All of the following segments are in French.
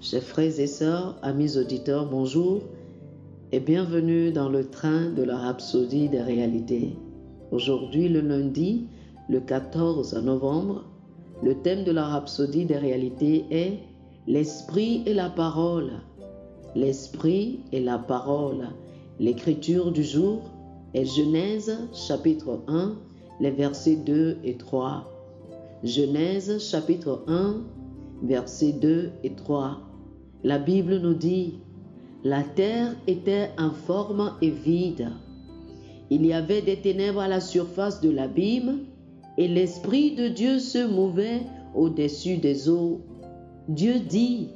Chers frères et sœurs, amis auditeurs, bonjour et bienvenue dans le train de la rhapsodie des réalités. Aujourd'hui, le lundi, le 14 novembre, le thème de la rhapsodie des réalités est l'esprit et la parole. L'esprit et la parole. L'écriture du jour est Genèse chapitre 1, les versets 2 et 3. Genèse chapitre 1, versets 2 et 3. La Bible nous dit: la terre était informe et vide. Il y avait des ténèbres à la surface de l'abîme, et l'Esprit de Dieu se mouvait au-dessus des eaux. Dieu dit: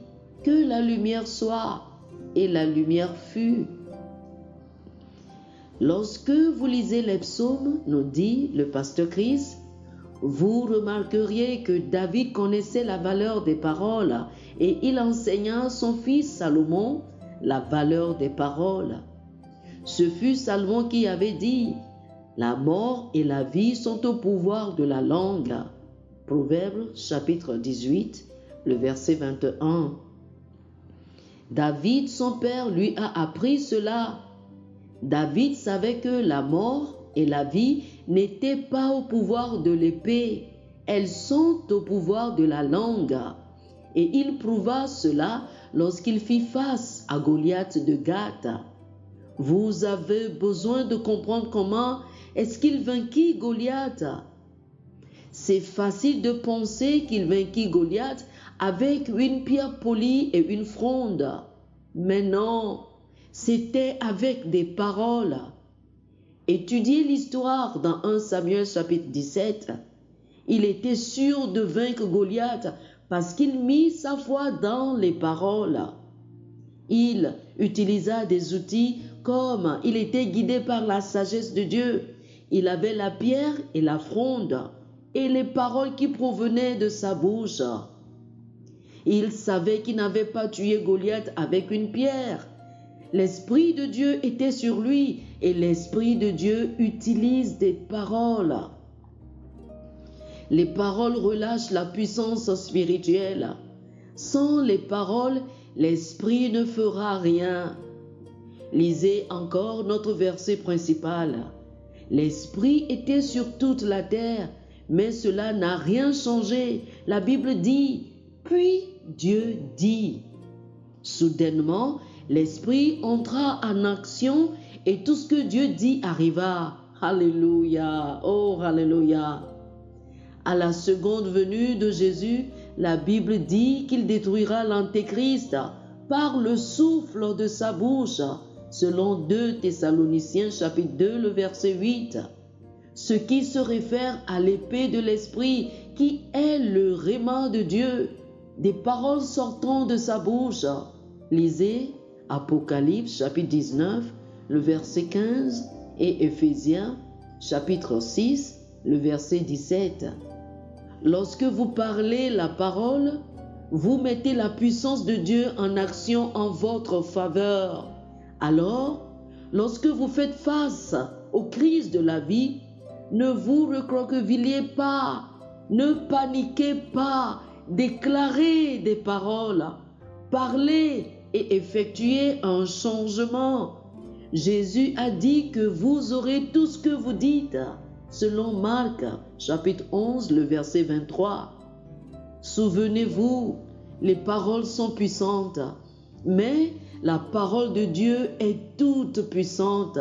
que la lumière soit, et la lumière fut. Lorsque vous lisez les psaumes, nous dit le pasteur Chris, vous remarqueriez que David connaissait la valeur des paroles et il enseigna à son fils Salomon la valeur des paroles. Ce fut Salomon qui avait dit: la mort et la vie sont au pouvoir de la langue. Proverbe chapitre 18, le verset 21. David, son père, lui a appris cela. David savait que la mort et la vie n'étaient pas au pouvoir de l'épée, elles sont au pouvoir de la langue. Et il prouva cela lorsqu'il fit face à Goliath de Gath. Vous avez besoin de comprendre comment est-ce qu'il vainquit Goliath. C'est facile de penser qu'il vainquit Goliath avec une pierre polie et une fronde. Mais non, c'était avec des paroles. Étudiez l'histoire dans 1 Samuel chapitre 17. Il était sûr de vaincre Goliath parce qu'il mit sa foi dans les paroles. Il utilisa des outils comme il était guidé par la sagesse de Dieu. Il avait la pierre et la fronde et les paroles qui provenaient de sa bouche. Il savait qu'il n'avait pas tué Goliath avec une pierre. L'Esprit de Dieu était sur lui et l'Esprit de Dieu utilise des paroles. Les paroles relâchent la puissance spirituelle. Sans les paroles, l'Esprit ne fera rien. Lisez encore notre verset principal. L'Esprit était sur toute la terre, mais cela n'a rien changé. La Bible dit: puis Dieu dit. Soudainement, l'Esprit entra en action et tout ce que Dieu dit arriva. Alléluia, oh alléluia. À la seconde venue de Jésus, la Bible dit qu'il détruira l'Antéchrist par le souffle de sa bouche, selon 2 Thessaloniciens chapitre 2, le verset 8. Ce qui se réfère à l'épée de l'Esprit qui est le rhéma de Dieu, des paroles sortant de sa bouche. Lisez Apocalypse chapitre 19, le verset 15 et Éphésiens chapitre 6, le verset 17. Lorsque vous parlez la parole, vous mettez la puissance de Dieu en action en votre faveur. Alors, lorsque vous faites face aux crises de la vie, ne vous recroquevillez pas, ne paniquez pas, déclarez des paroles, parlez et effectuez un changement. Jésus a dit que vous aurez tout ce que vous dites, selon Marc chapitre 11, le verset 23. Souvenez-vous, les paroles sont puissantes, mais la parole de Dieu est toute puissante.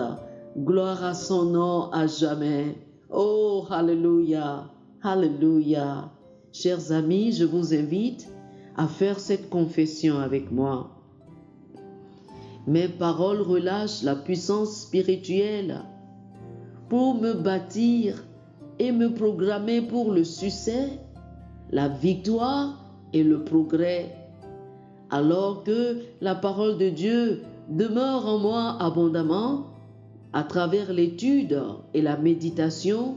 Gloire à son nom à jamais. Oh, alléluia, alléluia. Chers amis, je vous invite à faire cette confession avec moi. Mes paroles relâchent la puissance spirituelle pour me bâtir et me programmer pour le succès, la victoire et le progrès. Alors que la parole de Dieu demeure en moi abondamment, à travers l'étude et la méditation,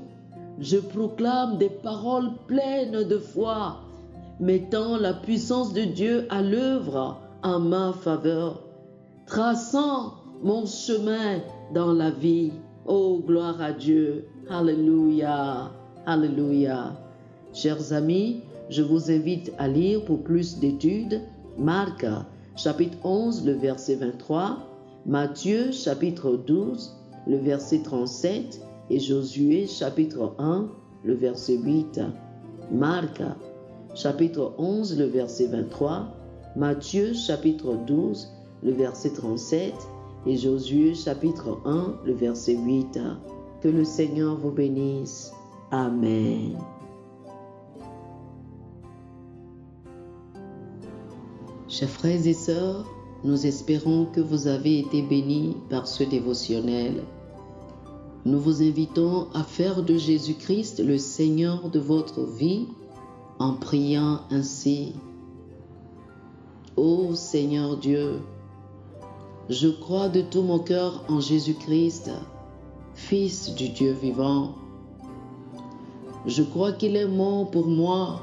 je proclame des paroles pleines de foi, mettant la puissance de Dieu à l'œuvre en ma faveur, traçant mon chemin dans la vie. Oh, gloire à Dieu. Alléluia. Alléluia. Chers amis, je vous invite à lire pour plus d'études Marc chapitre 11, le verset 23, Matthieu chapitre 12, le verset 37 et Josué chapitre 1, le verset 8. Marc chapitre 11, le verset 23, Matthieu chapitre 12, le verset 37 et Josué chapitre 1, le verset 8. Que le Seigneur vous bénisse. Amen. Chers frères et sœurs, nous espérons que vous avez été bénis par ce dévotionnel. Nous vous invitons à faire de Jésus-Christ le Seigneur de votre vie en priant ainsi. Ô Seigneur Dieu, je crois de tout mon cœur en Jésus-Christ, Fils du Dieu vivant. Je crois qu'il est mort pour moi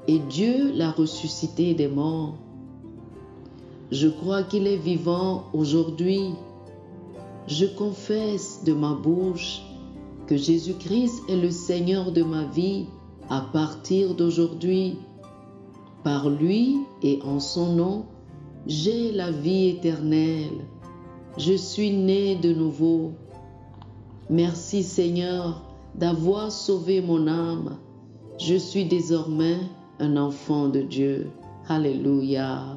et Dieu l'a ressuscité des morts. Je crois qu'il est vivant aujourd'hui. Je confesse de ma bouche que Jésus-Christ est le Seigneur de ma vie à partir d'aujourd'hui. Par lui et en son nom, j'ai la vie éternelle. Je suis né de nouveau. Merci Seigneur d'avoir sauvé mon âme. Je suis désormais un enfant de Dieu. Alléluia.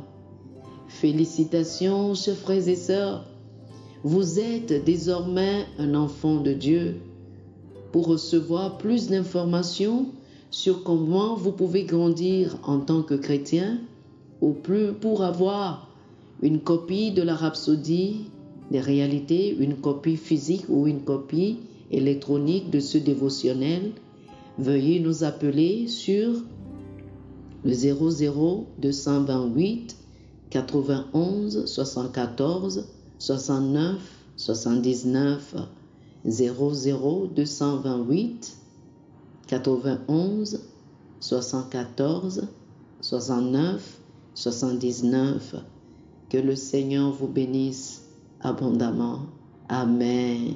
Félicitations, chers frères et sœurs. Vous êtes désormais un enfant de Dieu. Pour recevoir plus d'informations sur comment vous pouvez grandir en tant que chrétien, ou plus pour avoir une copie de la Rhapsodie des réalités, une copie physique ou une copie électronique de ce dévotionnel, veuillez nous appeler sur le 00 228 91 74 69 79 00 228 91 74 69 79. Que le Seigneur vous bénisse abondamment. Amen.